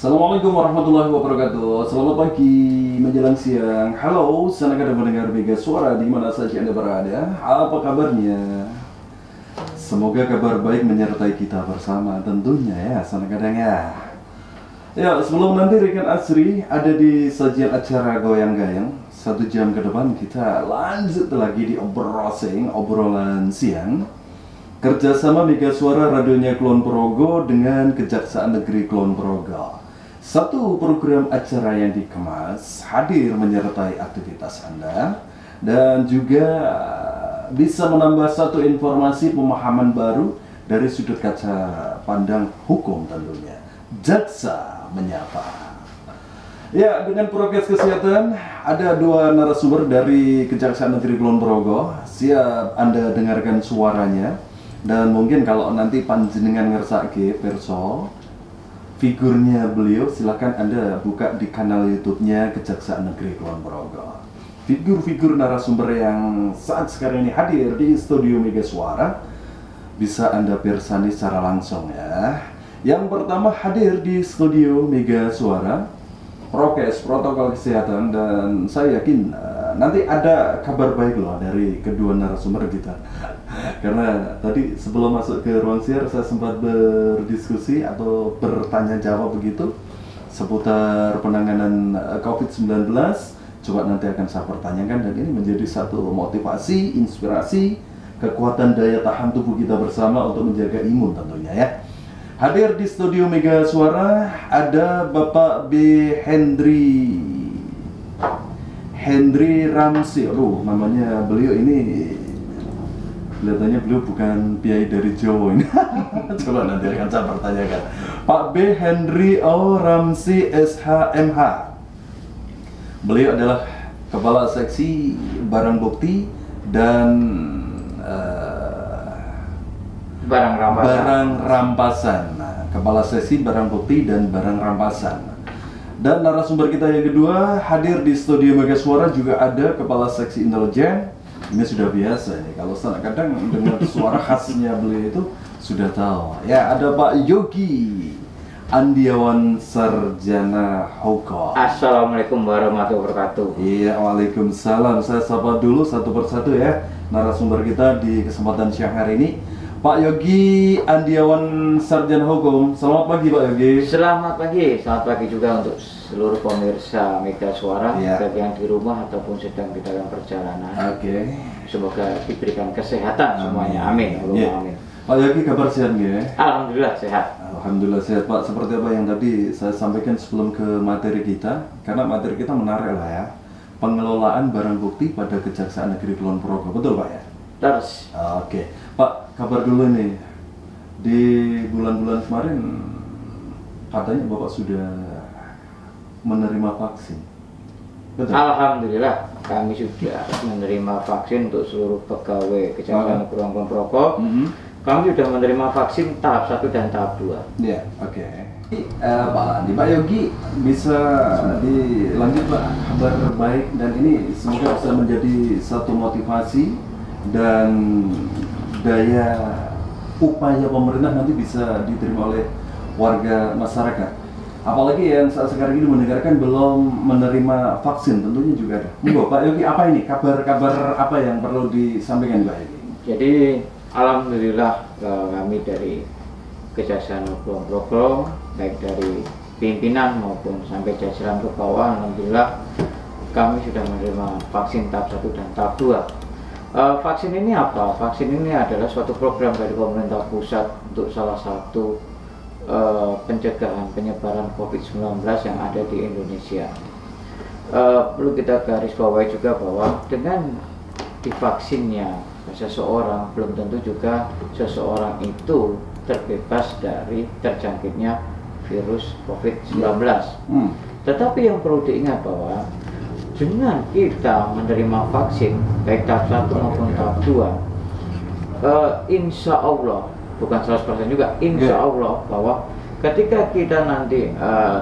Assalamualaikum warahmatullahi wabarakatuh. Selamat pagi menjelang siang. Halo, senang ada mendengar Mega Suara di mana saja Anda berada. Apa kabarnya? Semoga kabar baik menyertai kita bersama tentunya ya, senang kadang ya. Ya, sebelum nanti Rekan Asri ada di sajian acara Goyang Gayang. 1 jam ke depan kita lanjut lagi di obrolan siang. Kerjasama Mega Suara Radionya Kulon Progo dengan Kejaksaan Negeri Kulon Progo. Satu program acara yang dikemas, hadir menyertai aktivitas Anda, dan juga bisa menambah satu informasi pemahaman baru dari sudut kaca pandang hukum tentunya. Jaksa Menyapa. Ya, dengan prokes kesehatan, ada 2 narasumber dari Kejaksaan Negeri Kulon Progo. Siap Anda dengarkan suaranya. Dan mungkin kalau nanti panjenengan ngersake perso figurnya beliau, silahkan Anda buka di kanal YouTube-nya Kejaksaan Negeri Kulon Progo. Figur-figur narasumber yang saat sekarang ini hadir di studio Mega Suara bisa Anda persani secara langsung ya. Yang pertama hadir di studio Mega Suara, prokes protokol kesehatan, dan saya yakin nanti ada kabar baik loh dari kedua narasumber kita. Karena tadi sebelum masuk ke ruang siar saya sempat berdiskusi atau bertanya jawab begitu seputar penanganan COVID-19. Coba nanti akan saya pertanyakan, dan ini menjadi satu motivasi, inspirasi, kekuatan daya tahan tubuh kita bersama untuk menjaga imun tentunya ya. Hadir di studio Mega Suara ada Bapak B. Hendri Ramsi. Namanya beliau ini kelihatannya beliau bukan piai dari Jawa ini. Coba nanti akan saya pertanyakan. Pak B. Hendri O. Ramsi SHMH. Beliau adalah Kepala Seksi Barang Bukti dan Barang Rampasan. Nah, Kepala Seksi Barang Bukti dan Barang Rampasan. Dan narasumber kita yang kedua hadir di studio Mega Suara juga ada Kepala Seksi Intelijen. Ini sudah biasa nih, kalau kadang dengan suara khasnya beliau itu sudah tahu. Ya, ada Pak Yogi Andiawan Sarjana Hukum. Assalamualaikum warahmatullahi wabarakatuh. Iya, waalaikumsalam. Saya sapa dulu satu persatu ya narasumber kita di kesempatan siang hari ini. Pak Yogi Andiawan Sarjana Hukum. Selamat pagi Pak Yogi. Selamat pagi juga untuk seluruh pemirsa Mega Suara, baik yang di rumah ataupun sedang di dalam perjalanan. Oke. Semoga diberikan kesehatan semuanya. Amin. Amin. Pak Yogi, kabar sehat nggak? Alhamdulillah sehat. Alhamdulillah sehat Pak. Seperti apa yang tadi saya sampaikan sebelum ke materi kita, karena materi kita menarik lah ya. Pengelolaan barang bukti pada Kejaksaan Negeri Kulon Progo, betul Pak ya? Terus. Oke, Pak, kabar dulu nih. Di bulan-bulan kemarin katanya Bapak sudah menerima vaksin. Betul? Alhamdulillah kami sudah menerima vaksin untuk seluruh pegawai Kejaksaan Negeri Kulon Progo. Kami sudah menerima vaksin tahap 1 dan tahap 2. Iya, oke. Pak Yogi, bisa dilanjut Pak, kabar baik, dan ini semoga bisa menjadi satu motivasi dan daya upaya pemerintah nanti bisa diterima oleh warga masyarakat. Apalagi yang saat sekarang ini mendengarkan belum menerima vaksin, tentunya juga ada. Monggo Pak Yogi, apa ini kabar apa yang perlu disampaikan Pak Yogi? Jadi alhamdulillah kami dari Kejaksaan Kulon Progo, baik dari pimpinan maupun sampai jajaran ke bawah, alhamdulillah kami sudah menerima vaksin tahap 1 dan tahap 2. Vaksin ini apa? Vaksin ini adalah suatu program dari pemerintah pusat untuk salah satu pencegahan penyebaran COVID-19 yang ada di Indonesia. Perlu kita garis bawahi juga bahwa dengan divaksinnya seseorang, belum tentu juga seseorang itu terbebas dari terjangkitnya virus COVID-19. Tetapi yang perlu diingat bahwa dengan kita menerima vaksin baik tahap 1 maupun tahap 2, insya Allah, bukan 100% juga, insya Allah bahwa ketika kita nanti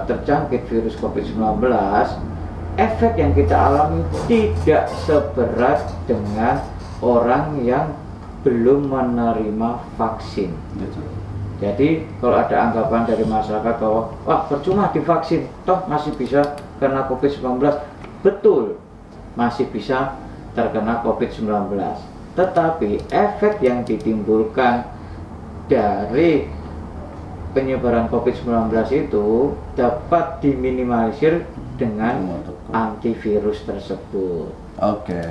terjangkit virus COVID-19, efek yang kita alami tidak seberat dengan orang yang belum menerima vaksin. Jadi kalau ada anggapan dari masyarakat bahwa wah percuma divaksin, toh masih bisa kena COVID-19, betul, masih bisa terkena COVID-19. Tetapi efek yang ditimbulkan dari penyebaran COVID-19 itu dapat diminimalisir dengan antivirus tersebut. Oke.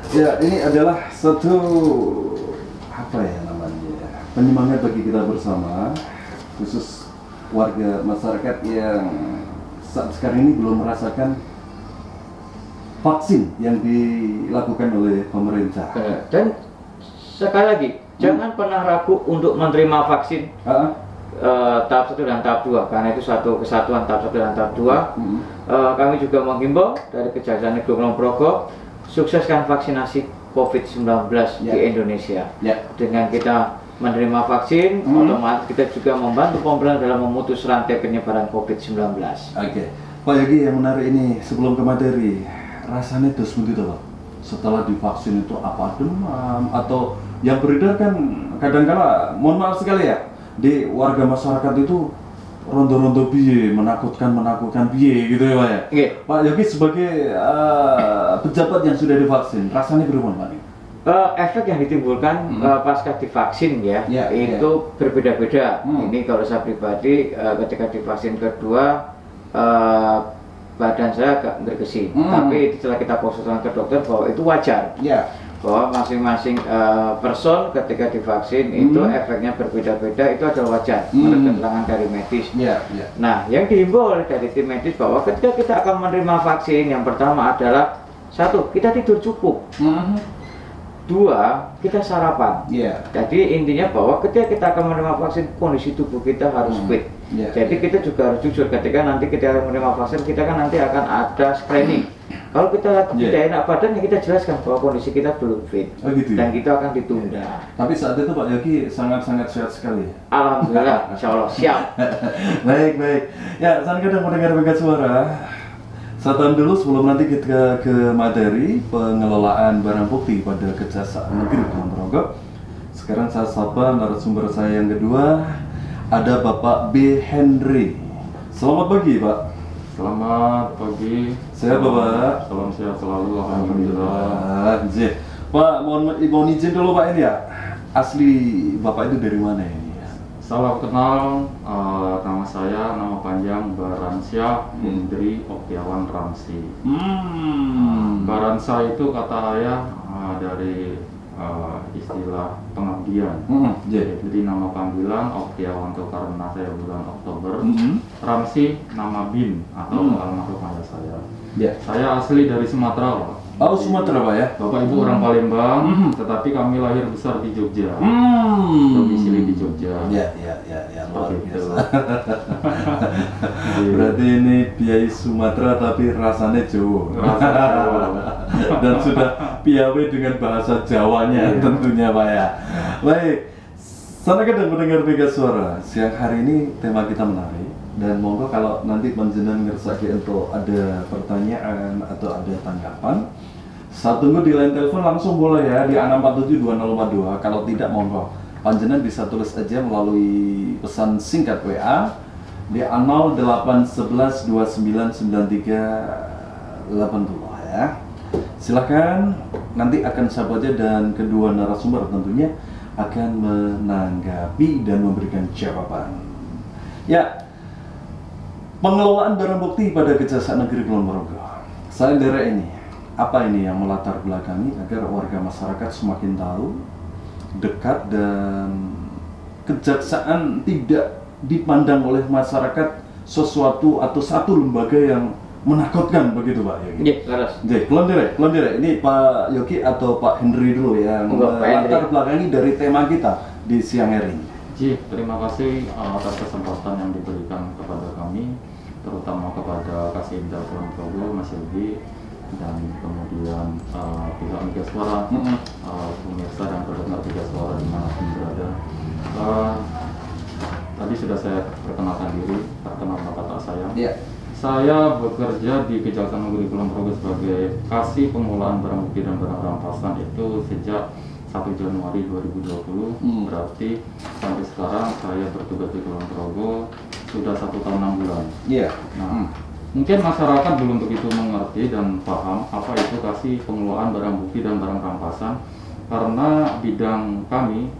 Ya, ini adalah satu apa ya namanya, penyemangat bagi kita bersama, khusus warga masyarakat yang saat sekarang ini belum merasakan vaksin yang dilakukan oleh pemerintah. Dan sekali lagi, jangan pernah ragu untuk menerima vaksin tahap 1 dan tahap 2, karena itu satu kesatuan tahap 1 dan tahap 2. Kami juga menghimbau dari Kejaksaan Negeri Kulon Progo, sukseskan vaksinasi COVID-19 di Indonesia. Dengan kita menerima vaksin, otomatis kita juga membantu pemerintah dalam memutus rantai penyebaran COVID-19. Oke, Pak Yogi, yang menarik ini sebelum ke materi, rasanya terus begitu Pak. Setelah divaksin itu apa demam atau yang beredar kan kadang-kala, mohon maaf sekali ya, di warga masyarakat itu rondo-rondo biye, menakutkan biye gitu ya Pak ya. Iya. Pak Yogi sebagai pejabat yang sudah divaksin, rasanya gimana Pak? Efek yang ditimbulkan pasca divaksin itu berbeda-beda. Ini kalau saya pribadi ketika divaksin kedua badan saya agak bergesi, tapi setelah kita konsultasi ke dokter bahwa itu wajar. Bahwa masing-masing person ketika divaksin itu efeknya berbeda-beda, itu adalah wajar menurut keterangan dari medis. Nah, yang dihimbau oleh dari tim medis bahwa ketika kita akan menerima vaksin, yang pertama adalah 1, kita tidur cukup. 2, kita sarapan. Jadi intinya bahwa ketika kita akan menerima vaksin, kondisi tubuh kita harus fit. Jadi kita juga harus jujur, ketika nanti kita menerima vaksin, kita kan nanti akan ada screening. Kalau kita lagi tidak enak badan, ya kita jelaskan bahwa kondisi kita belum fit, dan kita akan ditunda. Tapi saat itu Pak Yogi sangat-sangat sehat sekali. Alhamdulillah, insya Allah siap. Baik. Ya, saya kadang mendengar bekas suara. Satan dulu sebelum nanti kita ke materi pengelolaan barang bukti pada Kejaksaan Negeri Kulon Progo. Sekarang saya sapa narasumber saya yang kedua, ada Bapak B. Henry. Selamat pagi Pak. Selamat pagi. Sehat Bapak? Salam sehat selalu, alhamdulillah. Pak, mohon izin dulu Pak, ini ya, asli Bapak itu dari mana ini? Salam kenal, nama saya, nama panjang Baransyah Hendri Oktiawan Ramsi. Baransyah itu kata ayah dari istilah pengabdian. Jadi nama panggilan Oktiawan itu karena saya bulan Oktober. Ramsi nama bin atau almarhum ayah saya. Saya asli dari Sumatera, Pak. Oh, Sumatera Pak ya? Bapak ibu orang Palembang, tetapi kami lahir besar di Jogja. Domisili di Jogja. Ya, luar biasa. Berarti ini biaya Sumatera tapi rasanya Jawa. Dan sudah piawai dengan bahasa Jawanya tentunya Pak ya. Baik, sana kadang mendengar Mega Suara. Siang hari ini tema kita menarik. Dan monggo kalau nanti panjenengan ngersaki untuk ada pertanyaan atau ada tanggapan, saya tunggu di line telepon langsung boleh ya di 6472042. Kalau tidak monggo panjenengan bisa tulis aja melalui pesan singkat WA di 0811299380 ya. Silahkan, nanti akan saya baca dan kedua narasumber tentunya akan menanggapi dan memberikan jawaban. Ya, pengelolaan barang bukti pada Kejaksaan Negeri Kulon Progo. Saya daerah ini, apa ini yang melatar belakangi agar warga masyarakat semakin tahu, dekat, dan kejaksaan tidak dipandang oleh masyarakat sesuatu atau satu lembaga yang menakutkan begitu Pak Yogi. Iya, laras. Jadi, kelon dire. Ini Pak Yogi atau Pak Henry dulu yang melatar belakangi dari tema kita di siang hari ini. Terima kasih atas kesempatan yang diberikan kepada kami, terutama kepada Kasih Indah Kulon Progo, Mas Yogi, dan kemudian pihak Mega Suara, pemirsa dan pendengar Mega Suara dimanapun berada. Tadi sudah saya perkenalkan diri, perkenalkan kata saya. Saya bekerja di Kejaksaan Negeri Kulon Progo sebagai kasih pengelolaan barang bukti dan barang rampasan itu sejak 1 Januari 2020. Berarti sampai sekarang saya bertugas di Kulon Progo sudah 1 tahun 6 bulan. Iya. Nah, mungkin masyarakat belum begitu mengerti dan paham apa itu kasih pengelolaan barang bukti dan barang rampasan, karena bidang kami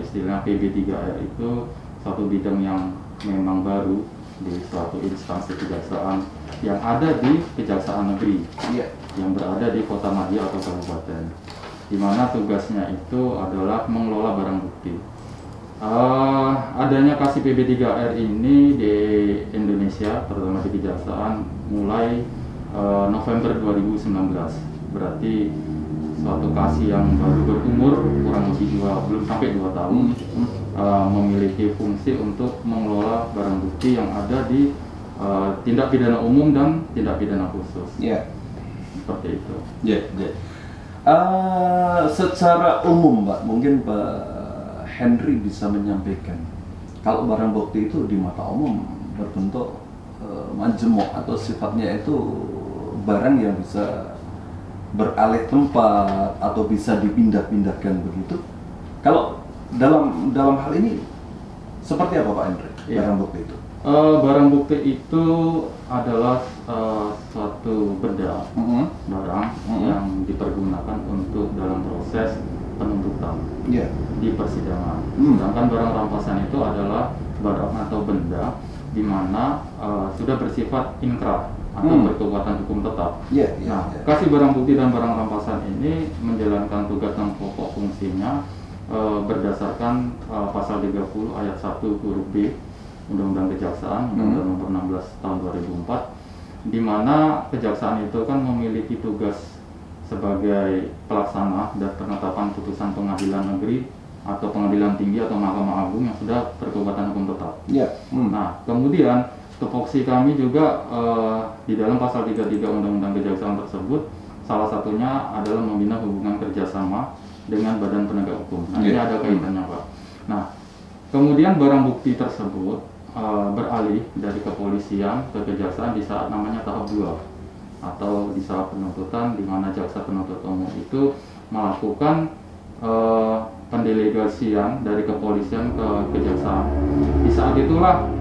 istilah PB3R itu satu bidang yang memang baru di suatu instansi kejaksaan yang ada di Kejaksaan Negeri yang berada di Kota Madia atau kabupaten, di mana tugasnya itu adalah mengelola barang bukti. Adanya kasih PB3R ini di Indonesia, terutama di Kejaksaan, mulai November 2019. Berarti suatu kasih yang baru berumur kurang lebih belum sampai 2 tahun, memiliki fungsi untuk mengelola barang bukti yang ada di tindak pidana umum dan tindak pidana khusus. Seperti itu. Secara umum, Pak, mungkin Pak Henry bisa menyampaikan kalau barang bukti itu di mata umum berbentuk majemuk atau sifatnya itu barang yang bisa beralih tempat atau bisa dipindah-pindahkan begitu. Kalau dalam hal ini seperti apa Pak Henry? Barang bukti itu? Barang bukti itu adalah suatu benda barang yang dipergunakan untuk dalam proses penuntutan di persidangan. Sedangkan barang rampasan itu adalah barang atau benda di mana sudah bersifat inkrah atau berkekuatan hukum tetap. Kasih barang bukti dan barang rampasan ini menjalankan tugas dan pokok fungsinya berdasarkan pasal 30 ayat 1 huruf B Undang-Undang Kejaksaan Undang-Undang Nomor 16 tahun 2004, di mana kejaksaan itu kan memiliki tugas sebagai pelaksana dan penetapan putusan pengadilan negeri atau pengadilan tinggi atau Mahkamah Agung yang sudah berkekuatan hukum tetap. Nah, kemudian tupoksi kami juga di dalam pasal 33 Undang-Undang Kejaksaan tersebut, salah satunya adalah membina hubungan kerjasama dengan badan penegak hukum. Nah, ini ada kaitannya, Pak. Nah, kemudian barang bukti tersebut beralih dari kepolisian ke kejaksaan di saat namanya tahap 2 atau di saat penuntutan, di mana jaksa penuntut umum itu melakukan pendelegasian dari kepolisian ke kejaksaan. Di saat itulah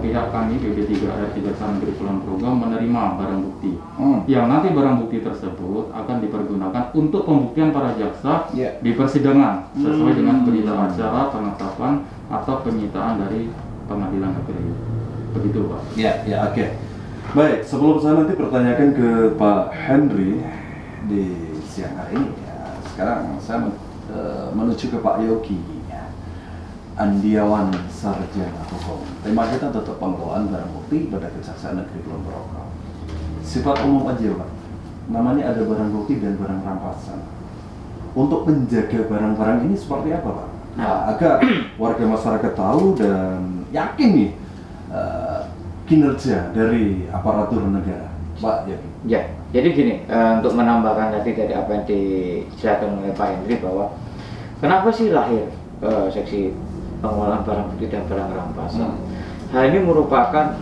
pihak kami PB3R Kejaksaan Negeri Kulon Progo menerima barang bukti yang nanti barang bukti tersebut akan dipergunakan untuk pembuktian para jaksa di persidangan sesuai dengan berita acara penetapan atau penyitaan dari pengadilan negeri. Begitu, Pak. Oke. Baik, sebelum saya nanti pertanyakan ke Pak Henry di siang hari ini, sekarang saya menuju ke Pak Yogi, Andiawan Sarjana Hukum. Tema kita tetap pengelolaan barang bukti pada Kejaksaan Negeri Kulon Progo. Sifat umum aja, Pak. Namanya ada barang bukti dan barang rampasan. Untuk menjaga barang-barang ini seperti apa, Pak? Agar warga masyarakat tahu dan yakin nih kinerja dari aparatur negara, Pak Yogi. Jadi gini, untuk menambahkan tadi dari apa yang dijelaskan oleh Pak Henry bahwa kenapa sih lahir seksi pengelolaan barang bukti dan barang rampasan. Hal ini merupakan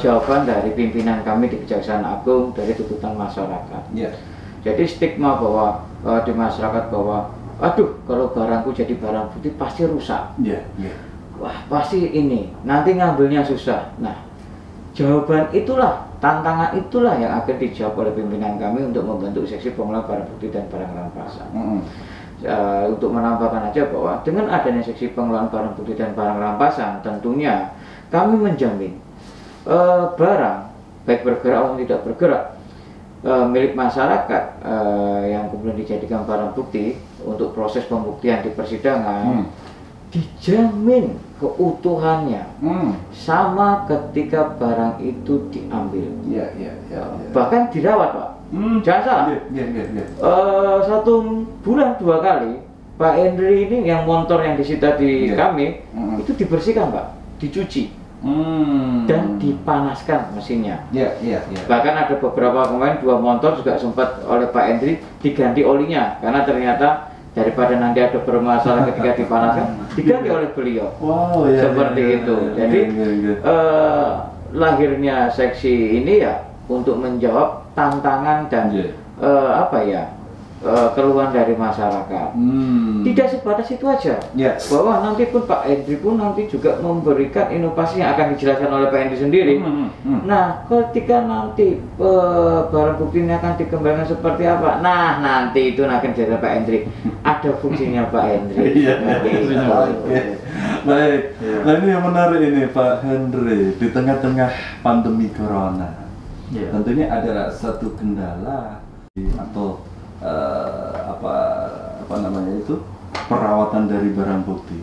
jawaban dari pimpinan kami di Kejaksaan Agung dari tuntutan masyarakat. Jadi stigma bahwa di masyarakat bahwa aduh kalau barangku jadi barang bukti pasti rusak. Wah pasti ini nanti ngambilnya susah. Nah jawaban itulah, tantangan itulah yang akan dijawab oleh pimpinan kami untuk membentuk seksi pengelola barang bukti dan barang rampasan. Untuk menambahkan aja bahwa dengan adanya seksi pengelolaan barang bukti dan barang rampasan, tentunya kami menjamin barang baik bergerak maupun tidak bergerak milik masyarakat yang kemudian dijadikan barang bukti untuk proses pembuktian di persidangan dijamin keutuhannya sama ketika barang itu diambil. Bahkan dirawat, Pak. Jangan salah. 1 bulan 2 kali Pak Henry ini yang motor yang disita di kami itu dibersihkan, Pak, dicuci dan dipanaskan mesinnya. Bahkan ada beberapa kemarin 2 motor juga sempat oleh Pak Henry diganti olinya karena ternyata daripada nanti ada bermasalah ketika dipanaskan diganti oleh beliau. Seperti itu. Jadi lahirnya seksi ini ya untuk menjawab tantangan dan keluhan dari masyarakat. Tidak sebatas itu aja. Bahwa nanti pun Pak Hendri pun nanti juga memberikan inovasi yang akan dijelaskan oleh Pak Hendri sendiri. Nah, ketika nanti barang bukti ini akan dikembangkan seperti apa? Nah, nanti itu akan jadi Pak Hendri. Ada fungsinya Pak Hendri. Baik. Nah, ini yang menarik ini Pak Hendri, di tengah-tengah pandemi corona. Tentunya ada satu kendala atau apa namanya itu, perawatan dari barang bukti.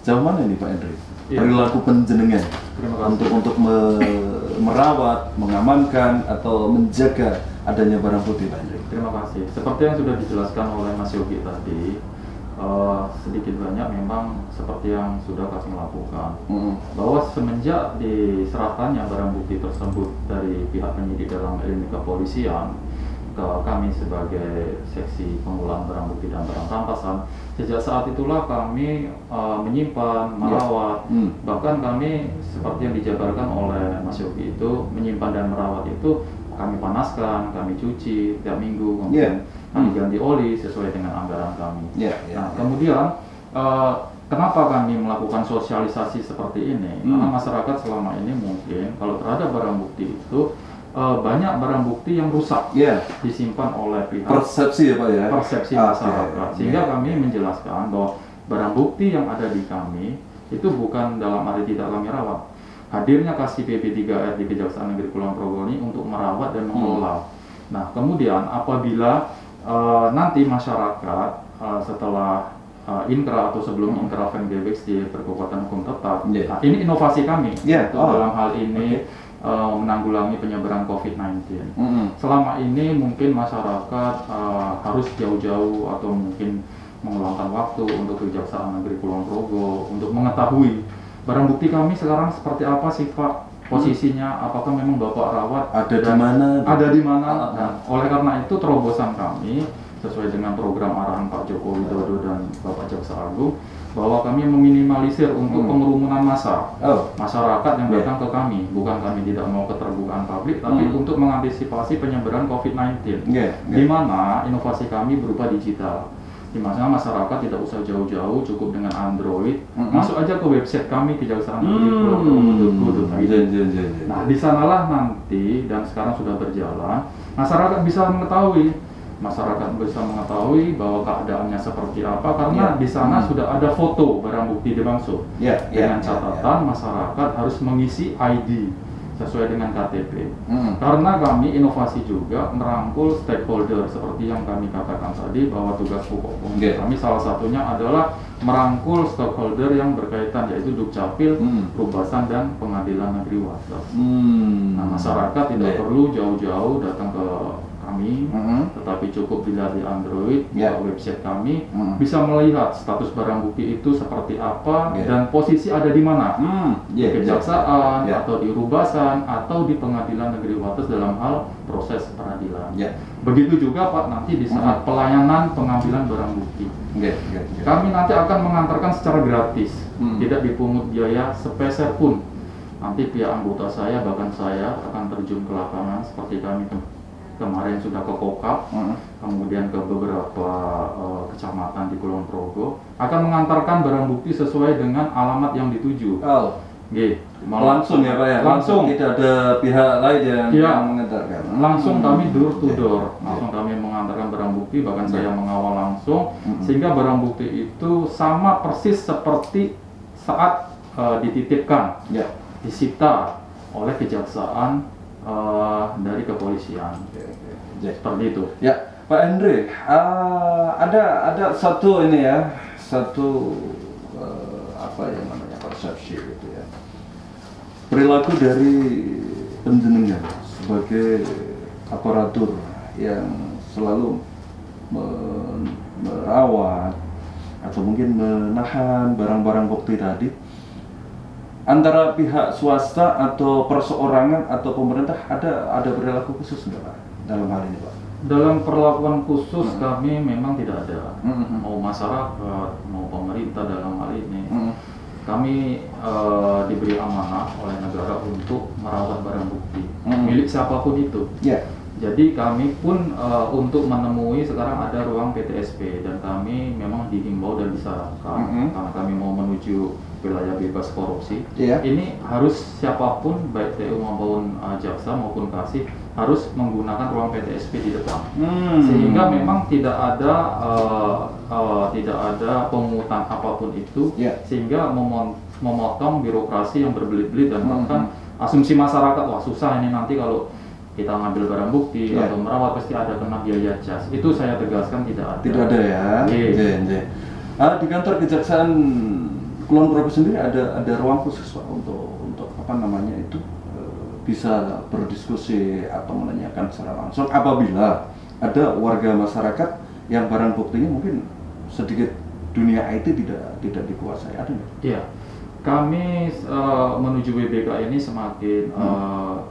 Sejauh mana ini Pak Hendri? Perilaku penjenengan untuk merawat, mengamankan atau menjaga adanya barang bukti, Pak Hendri. Terima kasih. Seperti yang sudah dijelaskan oleh Mas Yogi tadi, sedikit banyak memang seperti yang sudah kami lakukan, bahwa semenjak diserahkannya barang bukti tersebut dari pihak penyidik dalam hal ini kepolisian ke kami sebagai seksi pengulangan barang bukti dan barang rampasan, sejak saat itulah kami menyimpan, merawat, bahkan kami seperti yang dijabarkan oleh Mas Yogi itu, menyimpan dan merawat itu kami panaskan, kami cuci tiap minggu, kemudian kami ganti oli sesuai dengan anggaran kami. Nah, kemudian kenapa kami melakukan sosialisasi seperti ini? Karena masyarakat selama ini mungkin kalau terhadap barang bukti itu banyak barang bukti yang rusak, disimpan oleh pihak persepsi ya Pak ya, persepsi masyarakat, sehingga kami menjelaskan bahwa barang bukti yang ada di kami itu bukan dalam arti tidak kami rawat. Hadirnya Kasih PP3R di Kejaksaan Negeri Kulon Progo ini untuk merawat dan mengelola. Nah, kemudian apabila nanti masyarakat setelah Inkra atau sebelum Inkra Vengebex di berkekuatan hukum tetap, nah, ini inovasi kami dalam hal ini menanggulangi penyebaran COVID-19. Selama ini mungkin masyarakat harus jauh-jauh atau mungkin mengeluarkan waktu untuk Kejaksaan Negeri Kulon Progo untuk mengetahui barang bukti kami sekarang seperti apa sih Pak, posisinya, apakah memang Bapak rawat, ada di mana. Nah, oleh karena itu terobosan kami sesuai dengan program arahan Pak Joko Widodo dan Bapak Jaksa Agung, bahwa kami meminimalisir untuk pengerumunan massa masyarakat yang datang ke kami. Bukan kami tidak mau keterbukaan publik, tapi untuk mengantisipasi penyebaran COVID-19, di mana inovasi kami berupa digital, di mana masyarakat tidak usah jauh-jauh, cukup dengan Android, masuk aja ke website kami Kejaksaan Negeri Kulon Progo. Nah, di sanalah nanti, dan sekarang sudah berjalan, masyarakat bisa mengetahui bahwa keadaannya seperti apa, karena di sana sudah ada foto barang bukti dimaksud. Dengan catatan masyarakat harus mengisi ID sesuai dengan KTP. Karena kami inovasi juga merangkul stakeholder seperti yang kami katakan tadi, bahwa tugas pokok kami salah satunya adalah merangkul stakeholder yang berkaitan, yaitu Dukcapil, Perubasan dan Pengadilan Negeri Wates. Nah, masyarakat tidak perlu jauh-jauh datang ke kami, tetapi cukup dilihat di Android, website kami, bisa melihat status barang bukti itu seperti apa dan posisi ada di mana, di Kejaksaan atau di Rubasan atau di Pengadilan Negeri Wates dalam hal proses peradilan. Begitu juga Pak, nanti di saat pelayanan pengambilan barang bukti, kami nanti akan mengantarkan secara gratis, tidak dipungut biaya sepeser pun. Nanti pihak anggota saya, bahkan saya akan terjun ke lapangan seperti kami kemarin sudah ke Kokap, kemudian ke beberapa kecamatan di Kulon Progo, akan mengantarkan barang bukti sesuai dengan alamat yang dituju. Langsung ya Pak ya? Langsung. Tidak ada pihak lain yang mengantarkan? Langsung kami door to door, langsung kami mengantarkan barang bukti, bahkan saya mengawal langsung, sehingga barang bukti itu sama persis seperti saat dititipkan, disita oleh kejaksaan dari kepolisian. Seperti itu. Pak Hendri, ada satu ini ya, apa yang namanya persepsi gitu ya. Perilaku dari penjenengan sebagai aparatur yang selalu merawat atau mungkin menahan barang-barang bukti tadi, antara pihak swasta atau perseorangan atau pemerintah ada perilaku khusus nggak Pak dalam hal ini Pak? Dalam perlakuan khusus kami memang tidak ada, mau masyarakat, mau pemerintah dalam hal ini. kami diberi amanah oleh negara untuk merawat barang bukti milik siapapun itu. Jadi kami pun untuk menemui sekarang ada ruang PTSP dan kami memang dihimbau dan disarankan karena kami mau menuju wilayah bebas korupsi. Ini harus siapapun baik TU maupun jaksa maupun kasih harus menggunakan ruang PTSP di depan. Sehingga memang tidak ada pemungutan apapun itu sehingga memotong birokrasi yang berbelit-belit dan bahkan asumsi masyarakat wah susah ini nanti kalau kita ngambil barang bukti atau merawat pasti ada kena biaya jas. Itu saya tegaskan tidak ada. Tidak ada ya. Di kantor Kejaksaan Kulon Progo sendiri ada ruang khusus Pak untuk apa namanya itu bisa berdiskusi atau menanyakan secara langsung apabila ada warga masyarakat yang barang buktinya mungkin sedikit dunia IT tidak dikuasai, ada nggak? Iya. Kami menuju WBK ini semakin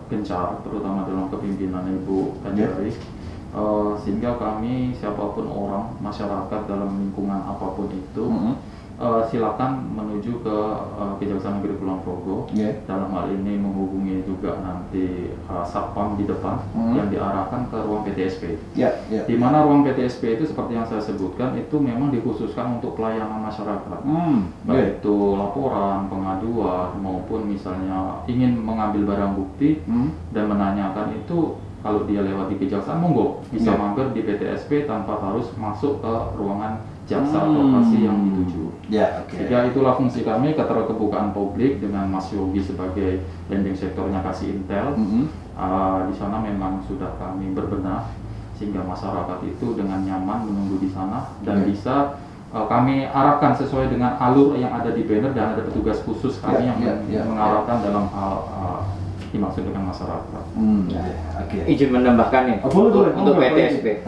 gencar, terutama dalam kepimpinan Ibu Kanjari, sehingga kami siapapun orang masyarakat dalam lingkungan apapun itu silakan menuju ke Kejaksaan Negeri Kulon Progo. Dalam hal ini menghubungi juga nanti satpam di depan yang diarahkan ke ruang PTSP. Di mana ruang PTSP itu seperti yang saya sebutkan itu memang dikhususkan untuk pelayanan masyarakat, baik itu laporan, pengaduan maupun misalnya ingin mengambil barang bukti dan menanyakan itu. Kalau dia lewat di kejaksaan, monggo bisa mampir di PTSP tanpa harus masuk ke ruangan jaksa atau kasih yang dituju. Sehingga itulah fungsi kami, keterbukaan publik dengan Mas Yogi sebagai landing sektornya kasih Intel. Di sana memang sudah kami berbenah sehingga masyarakat itu dengan nyaman menunggu di sana dan bisa kami arahkan sesuai dengan alur yang ada di banner dan ada petugas khusus kami yang mengarahkan dalam hal dimaksud dengan masyarakat. Izin menambahkan nih untuk PTSP.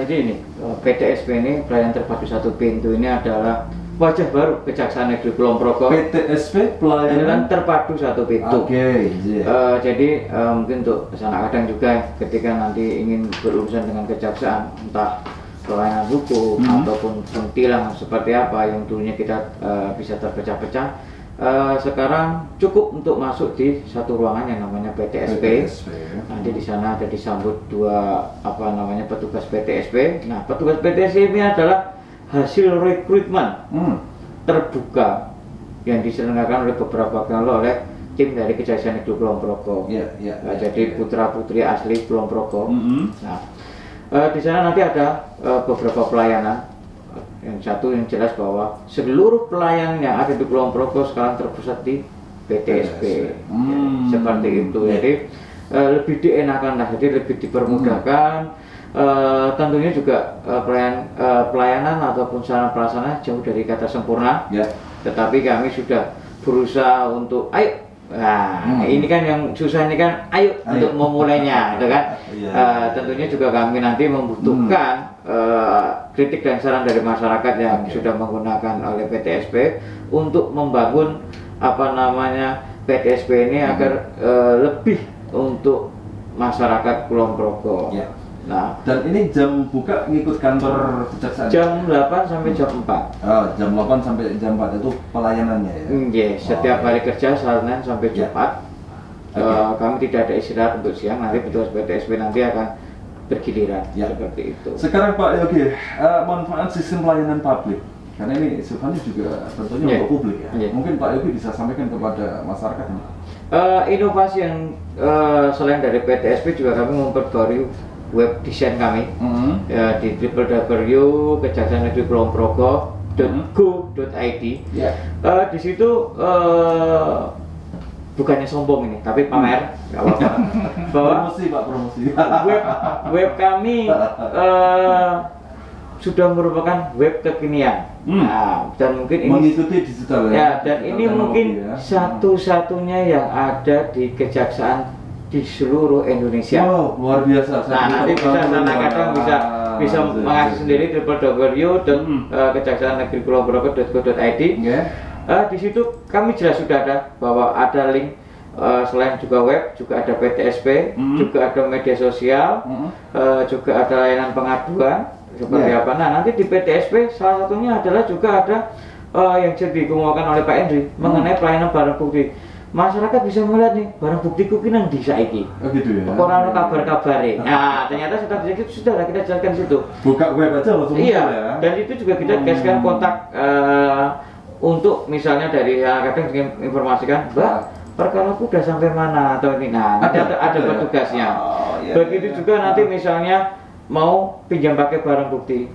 Jadi ini PTSP ini pelayanan terpadu satu pintu ini adalah wajah baru Kejaksaan Negeri Kulon Progo. PTSP pelayanan terpadu satu pintu. Jadi mungkin untuk kesana kadang juga ketika nanti ingin berurusan dengan kejaksaan entah pelayanan hukum ataupun tilang seperti apa yang dulunya kita bisa terpecah-pecah. Sekarang cukup untuk masuk di satu ruangan yang namanya PTSP. Nanti di sana ada disambut dua petugas PTSP. Nah, petugas PTSP ini adalah hasil rekrutmen terbuka yang diselenggarakan oleh beberapa kali oleh tim dari Kejaksaan Negeri Kulon Progo. Jadi putra-putri asli Kulon Progo. Nah, di sana nanti ada beberapa pelayanan. Yang satu yang jelas bahwa seluruh pelayanan yang ada di Kulon Progo sekarang terpusat di PTSP. Seperti itu. Jadi lebih dienakan lah, jadi lebih dipermudahkan. Tentunya juga pelayanan ataupun sarana prasarana jauh dari kata sempurna. Tetapi kami sudah berusaha untuk ayo. Nah, ini kan yang susah ini kan, ayo untuk memulainya, gitu kan? Tentunya juga kami nanti membutuhkan kritik dan saran dari masyarakat yang sudah menggunakan oleh PTSP untuk membangun PTSP ini agar lebih untuk masyarakat Kulon Progo. Nah, dan ini jam buka ngikut kantor kejaksaan? Jam 8 sampai jam 4. Jam 8 sampai jam 4 itu pelayanannya ya? Setiap hari kerja Senin sampai Jumat. Kami tidak ada istirahat untuk siang, nanti petugas PTSP nanti akan bergiliran seperti itu. Sekarang Pak Yogi, manfaat sistem pelayanan publik, karena ini sifatnya juga tentunya untuk publik ya. Mungkin Pak Yogi bisa sampaikan kepada masyarakat ini. Inovasi yang selain dari PTSP juga kami memperbarui web desain kami di www.kejaksaannegerikulonprogo.go.id. Di situ bukannya sombong ini, tapi pamer, nggak apa-apa. Promosi Pak, promosi. Web kami sudah merupakan web kekinian. Nah, dan mungkin ini mengikuti digital dan ini mungkin satu-satunya yang ada di kejaksaan di seluruh Indonesia. Luar biasa. Nanti bisa kadang bisa mengakses sendiri www.kejaksaannegerikulonprogo.go.id. Di situ kami jelas sudah ada bahwa ada link selain juga web, juga ada PTSP, juga ada media sosial, juga ada layanan pengaduan seperti apa. Nah, nanti di PTSP salah satunya adalah juga ada yang jadi dikemukakan oleh Pak Hendri mengenai pelayanan barang bukti. Masyarakat bisa melihat nih barang bukti kuki nang di saiki. Oh gitu ya. Orang kabar-kabarnya. Nah, ternyata sudah kita jelaskan di situ. Buka web aja langsung iya, ya. dan itu juga kita gaskan kontak untuk misalnya dari kadang informasikan, Mbak, perkaraku udah sampai mana atau ini. Nah, ada petugasnya. Iya, begitu juga nanti misalnya mau pinjam pakai barang bukti,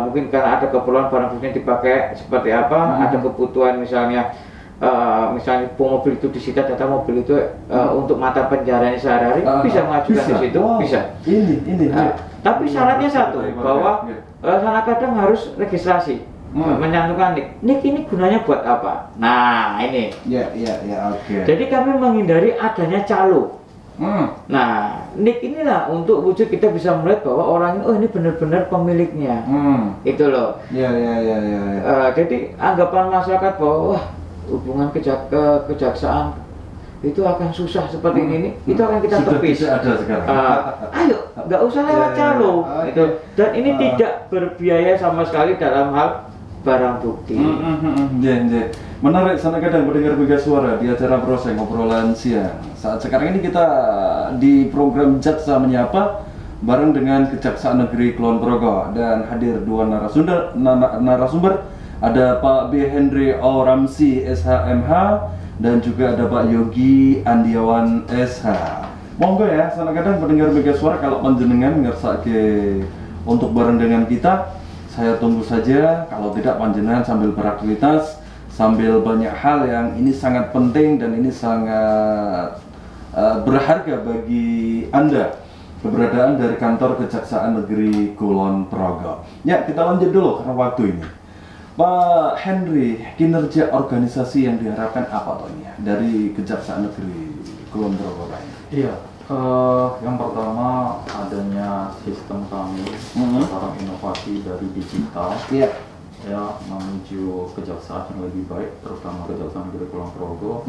mungkin karena ada keperluan barang bukti yang dipakai seperti apa, ada kebutuhan misalnya mobil itu disita data mobil itu untuk mata pencarian sehari-hari, bisa mengajukan di situ, bisa. Ini. Tapi syaratnya satu, bahwa sana kadang harus registrasi. Mencantumkan nik ini gunanya buat apa? Nah ini. Ya, oke. Jadi kami menghindari adanya calo. Nah nik inilah untuk wujud kita bisa melihat bahwa orang ini, oh ini benar-benar pemiliknya. Itu loh. Ya. Jadi anggapan masyarakat bahwa wah hubungan kejaksaan itu akan susah seperti ini, itu akan kita tepis. Sudah ada sekarang. Ayo, nggak usah lewat calo. Itu. Dan ini tidak berbiaya sama sekali dalam hal barang bukti. Menarik, sana kadang mendengar Mega Suara di acara Broseng Obrolan Siang. Saat sekarang ini kita di program Jaksa Menyapa bareng dengan Kejaksaan Negeri Kulon Progo dan hadir dua narasumber. Ada Pak B. Hendri O. Ramsi SHMH dan juga ada Pak Yogi Andiawan SH. Monggo ya, sana kadang mendengar Mega Suara kalau panjenengan ngersake untuk bareng dengan kita. Saya tunggu saja, kalau tidak panjenengan sambil beraktivitas, sambil banyak hal yang ini sangat penting dan ini sangat berharga bagi Anda, keberadaan dari kantor Kejaksaan Negeri Kulon Progo. Ya, kita lanjut dulu karena waktu ini. Pak Hendri, kinerja organisasi yang diharapkan apa toh ini dari Kejaksaan Negeri Kulon Progo, Pak? Iya. Yang pertama adanya sistem kami sekarang inovasi dari digital ya menuju kejaksaan yang lebih baik, terutama Kejaksaan Negeri Kulon Progo.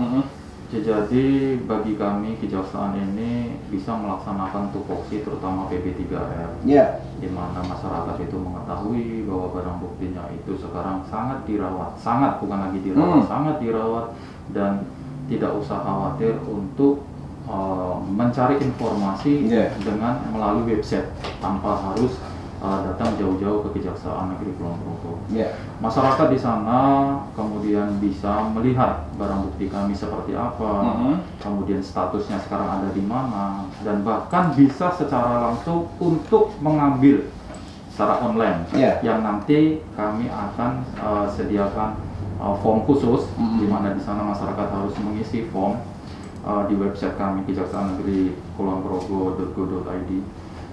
Jadi bagi kami kejaksaan ini bisa melaksanakan tupoksi terutama PB3R, di mana masyarakat itu mengetahui bahwa barang buktinya itu sekarang sangat dirawat, bukan lagi dirawat, sangat dirawat, dan tidak usah khawatir untuk mencari informasi dengan melalui website tanpa harus datang jauh-jauh ke Kejaksaan Negeri Kulon Progo. Masyarakat di sana kemudian bisa melihat barang bukti kami seperti apa, kemudian statusnya sekarang ada di mana, dan bahkan bisa secara langsung untuk mengambil secara online yang nanti kami akan sediakan form khusus di mana di sana masyarakat harus mengisi form di website kami Kejaksaan Negeri Kulon Progo.go.id.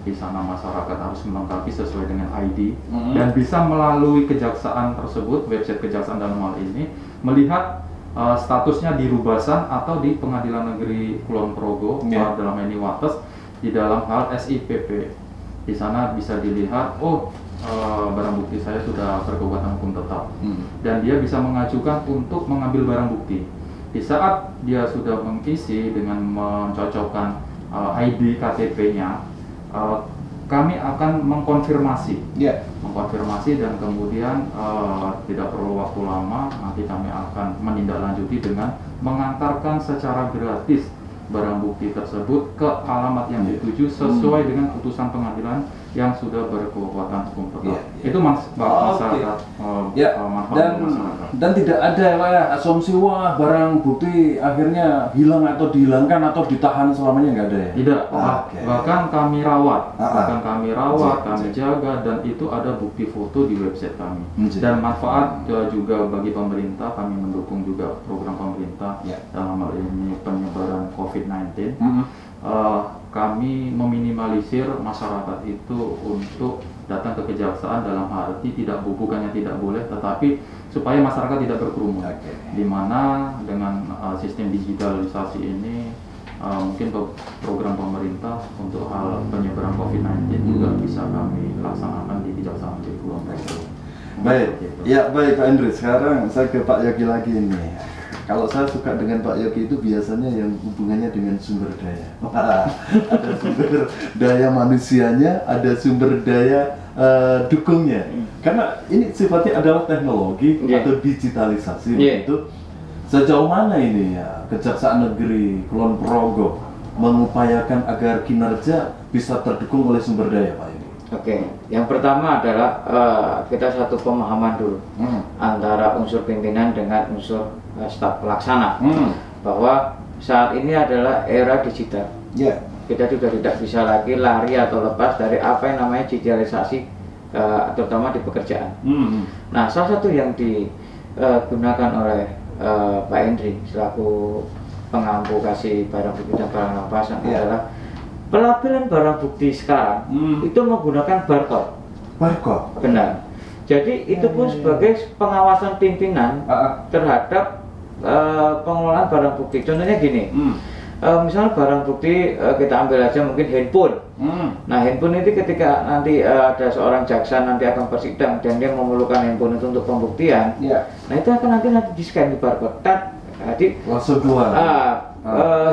Di sana masyarakat harus melengkapi sesuai dengan ID dan bisa melalui kejaksaan tersebut, website kejaksaan dalam hal ini, melihat statusnya di Rubasan atau di Pengadilan Negeri Kulon Progo dalam ini Wates di dalam hal SIPP. Di sana bisa dilihat, barang bukti saya sudah berkekuatan hukum tetap, dan dia bisa mengajukan untuk mengambil barang bukti. Di saat dia sudah mengisi dengan mencocokkan ID KTP-nya, kami akan mengkonfirmasi, dan kemudian tidak perlu waktu lama, nanti kami akan menindaklanjuti dengan mengantarkan secara gratis barang bukti tersebut ke alamat yang dituju sesuai dengan putusan pengadilan yang sudah berkekuatan hukum tetap. Itu masyarakat dan tidak ada asumsi wah barang bukti akhirnya hilang atau dihilangkan atau ditahan selamanya, nggak ada ya? Tidak. Bahkan kami rawat, kami jaga, dan itu ada bukti foto di website kami. Dan manfaat juga bagi pemerintah, kami mendukung juga program pemerintah dalam hal ini penyebaran COVID-19. Kami meminimalisir masyarakat itu untuk datang ke kejaksaan dalam arti bukannya tidak boleh, tetapi supaya masyarakat tidak berkerumun. Di mana dengan sistem digitalisasi ini mungkin program pemerintah untuk hal penyebaran COVID-19 juga bisa kami laksanakan di Kejaksaan Negeri Kulon Progo. Baik, baik Pak Hendri. Sekarang saya ke Pak Yogi lagi nih. Kalau saya suka dengan Pak Yogi itu biasanya yang hubungannya dengan sumber daya. Ada sumber daya manusianya, ada sumber daya dukungnya. Karena ini sifatnya adalah teknologi atau digitalisasi itu. Sejauh mana ini ya Kejaksaan Negeri Kulon Progo mengupayakan agar kinerja bisa terdukung oleh sumber daya, Pak Yogi? Oke, yang pertama adalah kita satu pemahaman dulu antara unsur pimpinan dengan unsur staf pelaksana bahwa saat ini adalah era digital. Kita sudah tidak bisa lagi lari atau lepas dari apa yang namanya digitalisasi, terutama di pekerjaan. Nah, salah satu yang digunakan oleh Pak Hendri selaku pengampu kasih barang bukti dan barang rampasan adalah pelabelan barang bukti sekarang itu menggunakan barcode. Benar. Jadi itu pun sebagai pengawasan pimpinan terhadap pengelolaan barang bukti. Contohnya gini, misalnya barang bukti kita ambil aja mungkin handphone. Nah, handphone itu ketika nanti ada seorang jaksa nanti akan bersidang dan dia memerlukan handphone itu untuk pembuktian, nah itu akan nanti di scan di barcode. Jadi langsung keluar.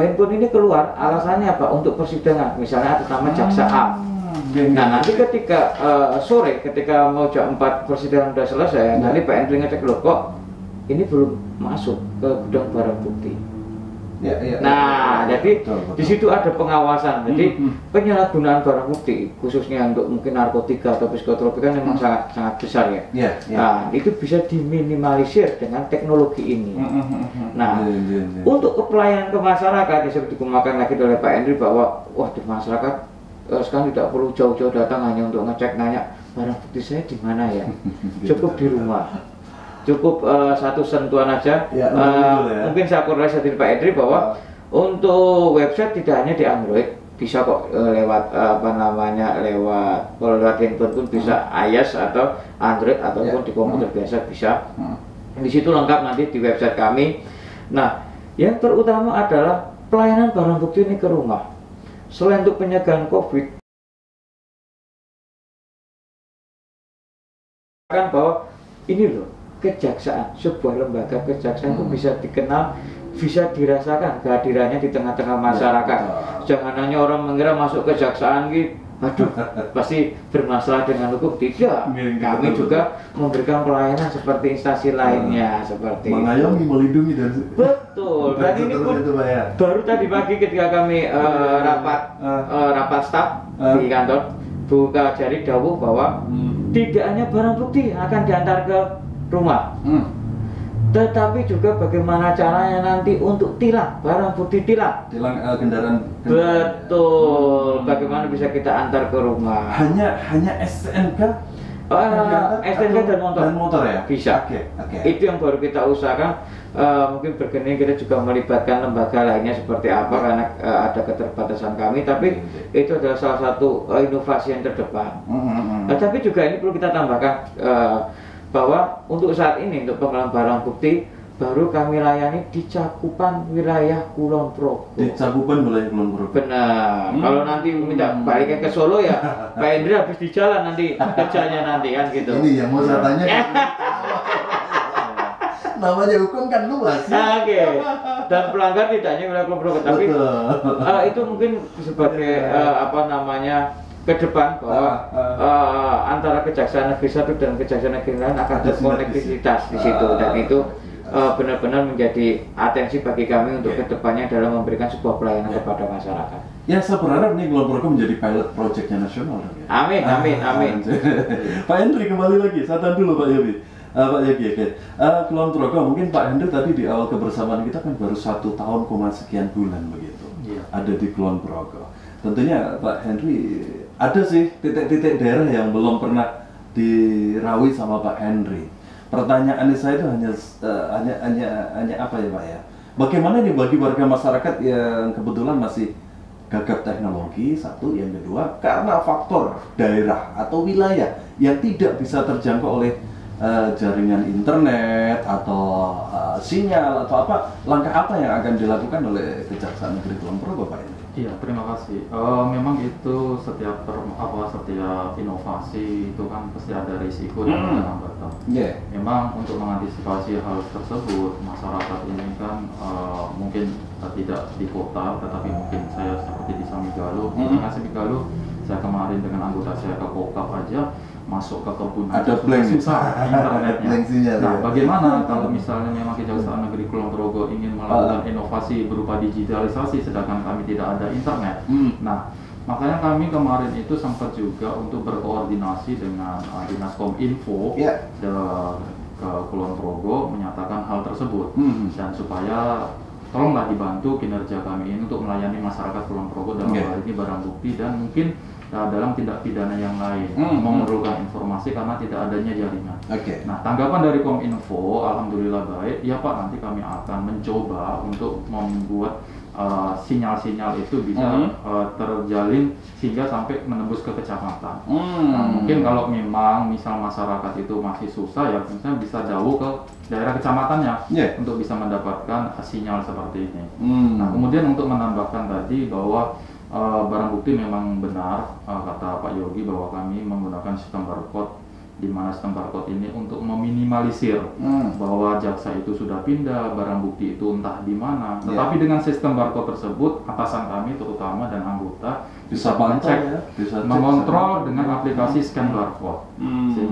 Handphone ini keluar alasannya apa? Untuk persidangan, misalnya atas nama jaksa A. Nah, nanti ketika sore, ketika mau jam 4 persidangan sudah selesai, nanti Pak Hendri ngecek loh kok ini belum masuk ke gudang barang bukti. Nah, jadi di situ ada pengawasan. Jadi penyalahgunaan barang bukti, khususnya untuk mungkin narkotika atau psikotropika kan memang sangat besar ya. Nah, itu bisa diminimalisir dengan teknologi ini. Nah, untuk pelayanan ke masyarakat yang seperti dikemukakan lagi oleh Pak Hendri bahwa wah di masyarakat sekarang tidak perlu jauh-jauh datang hanya untuk ngecek nanya barang bukti saya di mana ya, cukup di rumah. Cukup satu sentuhan aja. Mungkin saya koreksi dari Pak Hendri bahwa untuk website tidak hanya di Android, bisa kok lewat lewat kalau lewat handphone pun bisa iOS atau Android ataupun di komputer biasa bisa. Di situ lengkap nanti di website kami. Nah, yang terutama adalah pelayanan barang bukti ini ke rumah. Selain untuk pencegahan COVID, kan bahwa ini loh, kejaksaan, sebuah lembaga kejaksaan itu bisa dikenal, bisa dirasakan kehadirannya di tengah-tengah masyarakat. Jangan hanya orang mengira masuk kejaksaan gitu, aduh pasti bermasalah dengan hukum. Tidak, kami juga memberikan pelayanan seperti instansi lainnya, seperti mengayomi, melindungi dan betul. Dan ini pun baru tadi pagi ketika kami rapat staf di kantor, Bu Kajari dawuh bahwa tidak hanya barang bukti yang akan diantar ke rumah, tetapi juga bagaimana caranya nanti untuk tilang, barang bukti tilang kendaraan. Betul, bagaimana bisa kita antar ke rumah. Hanya STNK, STNK dan motor ya? Bisa. Itu yang baru kita usahakan. Mungkin berkenan kita juga melibatkan lembaga lainnya seperti apa karena ada keterbatasan kami, tapi itu adalah salah satu inovasi yang terdepan. Tapi juga ini perlu kita tambahkan bahwa untuk saat ini untuk pengelolaan barang bukti baru kami layani di cakupan wilayah Kulon Progo. Di cakupan wilayah Kulon Progo. Benar. Kalau nanti minta baliknya ke Solo ya, Pak Hendri habis di jalan nanti kerjanya nanti kan gitu. Ini yang mau saya tanya. Namanya hukum kan luas. Oke. Dan pelanggar tidak hanya wilayah Kulon Progo, tapi itu mungkin sebagai ke depan bahwa antara Kejaksaan Negeri satu dan Kejaksaan Negeri lain akan ada konektivitas di situ, dan itu benar-benar menjadi atensi bagi kami untuk kedepannya dalam memberikan sebuah pelayanan kepada masyarakat. Ya, saya berharap nih Kulon Progo menjadi pilot projectnya nasional. Amin, amin. Pak Hendri kembali lagi, saya tahan dulu Pak Yogi. Pak Yogi, Kulon Progo mungkin Pak Hendri tadi di awal kebersamaan kita kan baru 1 tahun, sekian bulan begitu. Ada di Kulon Progo. Tentunya Pak Hendri ada sih titik-titik daerah yang belum pernah dirawi sama Pak Hendri. Pertanyaan saya itu hanya apa ya Pak ya? Bagaimana nih bagi warga masyarakat yang kebetulan masih gagap teknologi, satu, yang kedua karena faktor daerah atau wilayah yang tidak bisa terjangkau oleh jaringan internet atau sinyal atau apa, langkah apa yang akan dilakukan oleh Kejaksaan Negeri Kulon Progo, Pak ini? Iya, terima kasih. Memang itu setiap setiap inovasi itu kan pasti ada risiko dan ada hambatan. Yeah. Memang untuk mengantisipasi hal tersebut, masyarakat ini kan mungkin tidak di kota, tetapi mungkin saya seperti di Samigalo. Karena Samigalo, saya kemarin dengan anggota saya ke Kokap aja, masuk ke kebun ada susah internetnya. Nah, ya. bagaimana kalau misalnya memang Kejaksaan Negeri Kulon Progo ingin melakukan inovasi berupa digitalisasi, sedangkan kami tidak ada internet? Nah, makanya kami kemarin itu sempat juga untuk berkoordinasi dengan Dinas Kominfo ke Kulon Progo menyatakan hal tersebut, dan supaya tolonglah dibantu kinerja kami ini untuk melayani masyarakat Kulon Progo dalam hal ini barang bukti dan mungkin dalam tindak pidana yang lain, memerlukan informasi karena tidak adanya jaringan. Nah, tanggapan dari Kominfo, alhamdulillah baik. Ya Pak, nanti kami akan mencoba untuk membuat sinyal-sinyal itu bisa terjalin sehingga sampai menembus ke kecamatan. Nah, mungkin kalau memang misal masyarakat itu masih susah, ya misalnya bisa jauh ke daerah kecamatannya untuk bisa mendapatkan sinyal seperti ini. Nah, kemudian untuk menambahkan tadi bahwa barang bukti memang benar, kata Pak Yogi, bahwa kami menggunakan sistem barcode, di mana sistem barcode ini untuk meminimalisir bahwa jaksa itu sudah pindah, barang bukti itu entah di mana. Tetapi dengan sistem barcode tersebut, atasan kami terutama dan anggota bisa mengecek, mengontrol dengan aplikasi scan barcode.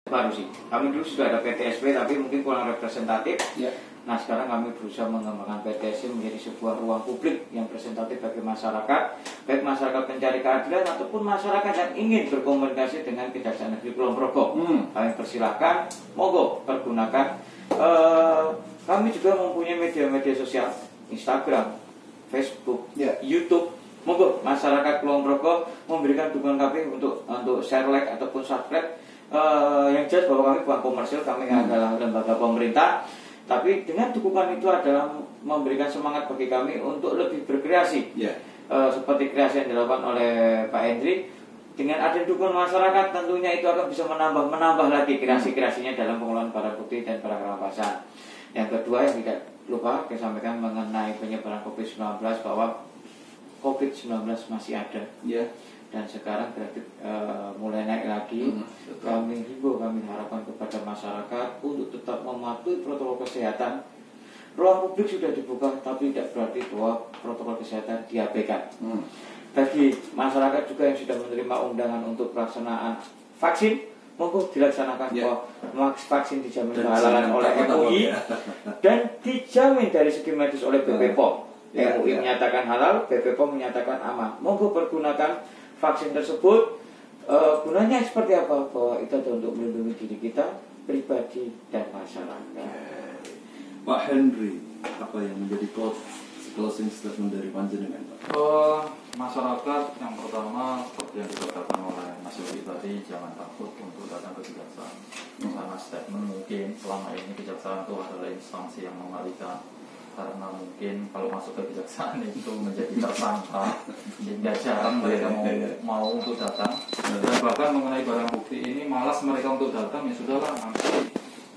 baru sih. Kami dulu sudah ada PTSP tapi mungkin kurang representatif. Ya. Nah sekarang kami berusaha mengembangkan PTSP menjadi sebuah ruang publik yang representatif bagi masyarakat, baik masyarakat pencari keadilan ataupun masyarakat yang ingin berkomunikasi dengan Kejaksaan Negeri Kulon Progo. Kami persilahkan, monggo pergunakan. Kami juga mempunyai media-media sosial, Instagram, Facebook, YouTube. Monggo masyarakat Kulon Progo memberikan dukungan kami untuk share, like ataupun subscribe. Yang jelas bahwa kami bukan komersil, kami adalah lembaga pemerintah. Tapi dengan dukungan itu adalah memberikan semangat bagi kami untuk lebih berkreasi. Seperti kreasi yang dilakukan oleh Pak Hendri. Dengan ada dukungan masyarakat tentunya itu akan bisa menambah lagi kreasi-kreasinya dalam pengelolaan barang bukti dan barang rampasan. Yang kedua yang tidak lupa saya sampaikan mengenai penyebaran COVID-19 bahwa COVID-19 masih ada. Dan sekarang berarti mulai naik lagi. Kami himbau, kami harapkan kepada masyarakat untuk tetap mematuhi protokol kesehatan. Ruang publik sudah dibuka, tapi tidak berarti bahwa protokol kesehatan diabaikan. Bagi masyarakat juga yang sudah menerima undangan untuk pelaksanaan vaksin, monggo dilaksanakan bahwa vaksin dijamin kehalalan oleh MUI dan dijamin dari segi medis oleh BPOM. MUI menyatakan halal, BPOM menyatakan aman. Monggo pergunakan vaksin tersebut. Gunanya seperti apa? Bahwa itu adalah untuk melindungi diri kita, pribadi dan masyarakat. Pak Hendri, apa yang menjadi closing statement dari panjenengan, Pak? Masyarakat yang pertama seperti yang dikatakan oleh Mas Yogi tadi, jangan takut untuk datang ke kejaksaan. Karena statement mungkin selama ini kejaksaan itu adalah instansi yang mengalikan, karena mungkin kalau masuk ke kejaksaan itu menjadi tersangka sehingga jarang mereka mau untuk datang. Dan bahkan mengenai barang bukti ini malas mereka untuk datang, ya sudahlah, nanti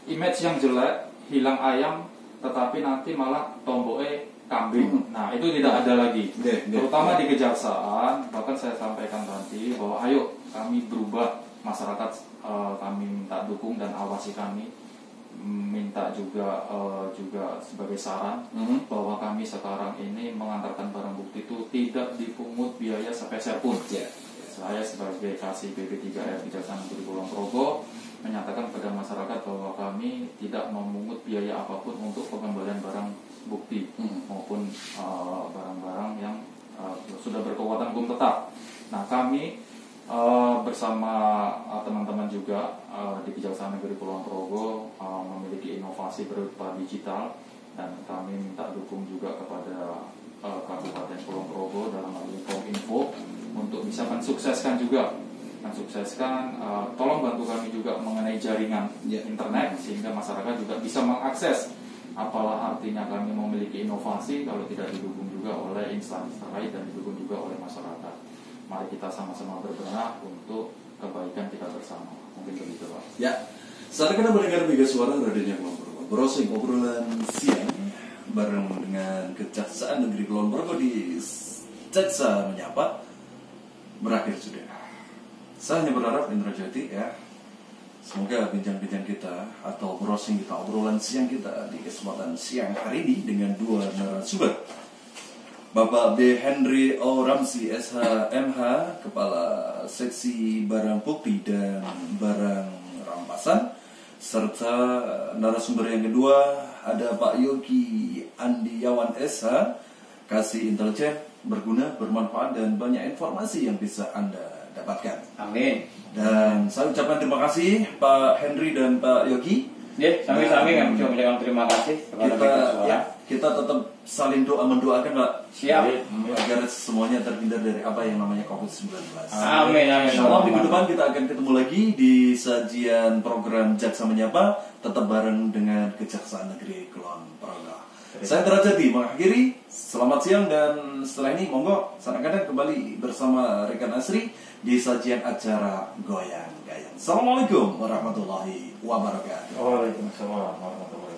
image yang jelek, hilang ayam tetapi nanti malah tomboknya kambing. Nah itu tidak ada lagi, terutama di kejaksaan. Bahkan saya sampaikan tadi bahwa ayo kami berubah, masyarakat kami minta dukung dan awasi kami, minta juga sebagai saran bahwa kami sekarang ini mengantarkan barang bukti itu tidak dipungut biaya sepeser pun. Saya sebagai kasih BP3R Kejaksaan Negeri Kulon Progo menyatakan kepada masyarakat bahwa kami tidak memungut biaya apapun untuk pengembalian barang bukti maupun barang-barang yang sudah berkekuatan hukum tetap. Nah kami bersama teman-teman juga di Kejaksaan Negeri Kulon Progo memiliki inovasi berupa digital, dan kami minta dukung juga kepada Kabupaten Kulon Progo dalam hal ini Kominfo untuk bisa mensukseskan tolong bantu kami juga mengenai jaringan internet sehingga masyarakat juga bisa mengakses. Apalah artinya kami memiliki inovasi kalau tidak didukung juga oleh instansi terkait dan didukung juga oleh masyarakat. Mari kita sama-sama berbenah untuk kebaikan kita bersama. Mungkin begitu, Pak. Saat kita mendengar Mega Suara radionya Kulon Progo, browsing obrolan siang bareng dengan Kejaksaan Negeri Kulon Progo di Jaksa Menyapa berakhir sudah. Saya hanya berharap Indra Jati semoga bincang-bincang kita atau browsing kita, obrolan siang kita di kesempatan siang hari ini dengan dua narasumber, Bapak B. Hendri O. Ramzi SH MH, Kepala Seksi Barang Bukti dan Barang Rampasan, serta narasumber yang kedua ada Pak Yogi Andiawan SH, Kasih Intelijen, berguna, bermanfaat dan banyak informasi yang bisa Anda dapatkan. Amin. Dan saya ucapkan terima kasih Pak Hendri dan Pak Yogi. Sami-sami kami ucapkan terima kasih kepada kita tetap saling mendoakan, Pak. Siap. Agar semuanya terhindar dari apa yang namanya COVID-19. Amin. Insyaallah minggu depan kita akan ketemu lagi di sajian program Jaksa Menyapa, tetap bareng dengan Kejaksaan Negeri Kulon Progo. Saya Derajati mengakhiri. Selamat siang, dan setelah ini monggo kadang-kadang kembali bersama rekan Asri di sajian acara Goyang Gayang. Assalamualaikum warahmatullahi wabarakatuh. Waalaikumsalam warahmatullahi wabarakatuh.